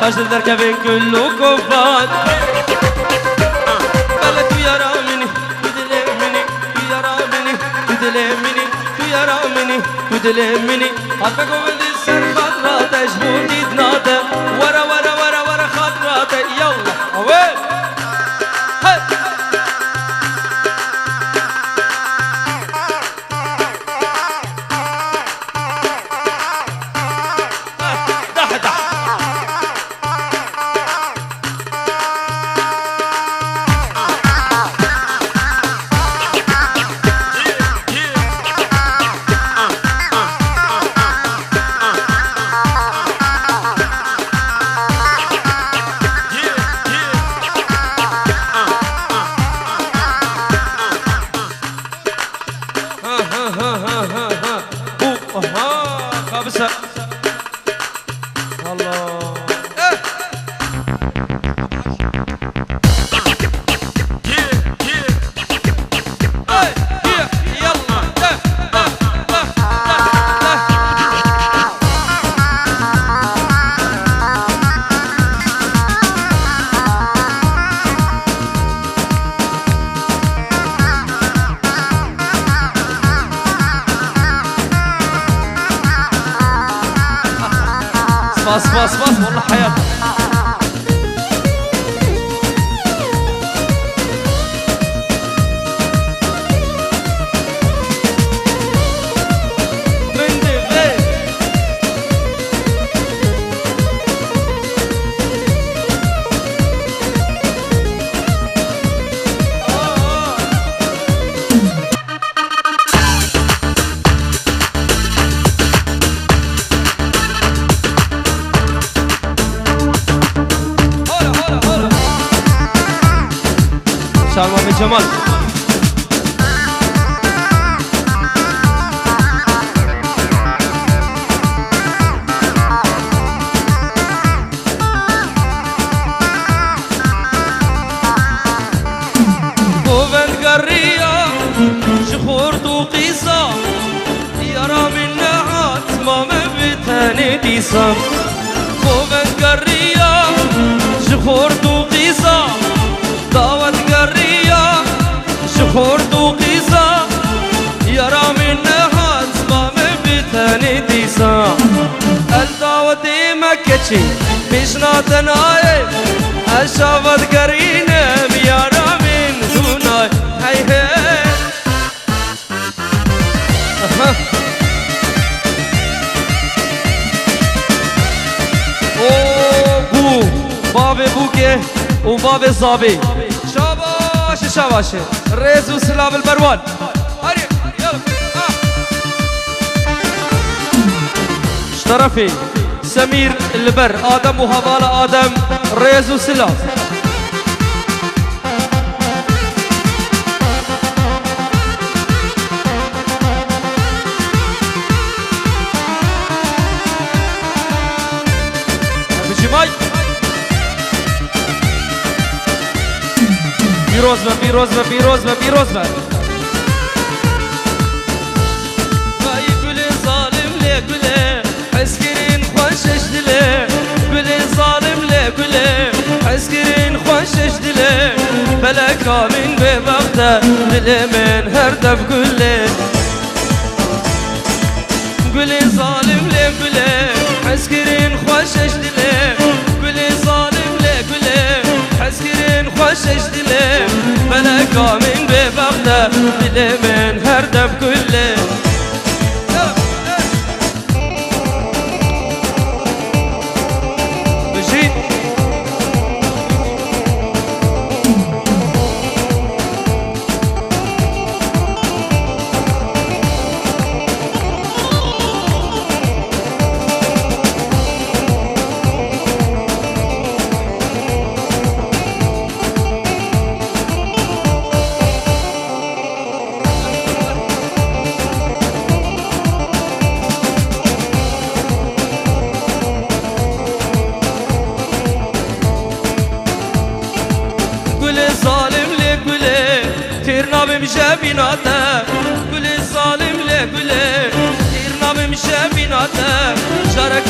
أجل دركبين كله كفات قالت يا رامني تدلمني يا رامني تدلمني يا رامني تدلمني حتى قبل السر خطرات أجبودي تناطة ورا ورا ورا ورا خطرات يلا وين خمسة الله باص باص باص والله حياتي شعر من جمال وبن قرية شخور وقيصة يرى من نهات ما مبتاني ديسة وبن قرية شخور وقيصة دعوت قرية شخور وقيصة يرى من نهات ما مبتاني ديسة الدعوت مكتشي مشنا تنايم الشافت قرينة يرى من دوناي هاي هاي بو بابي بوكي وبابي الصابي شاباش شاباش ريز وسلام البروان هري يلا اشترفي سمير البر آدم وهبالة آدم ريز وسلام بجماي بيروزما بيروزما بيروزما بيروزما باي قولي ظالم ليه قولي حسكرين خوشش دلي قولي ظالم ليه قولي حسكرين خوشش دلي بلا كامن ببغدة دلي من هردف قولي قولي ظالم ليه قولي حسكرين خوشش دلي قولي ظالم ليه قولي حسكرين خوشش دلي بلا كامن ببغدة دلي من هردف قولي مشى بيناته كل الظالم ليه كله كثير نام مشى بيناته شارك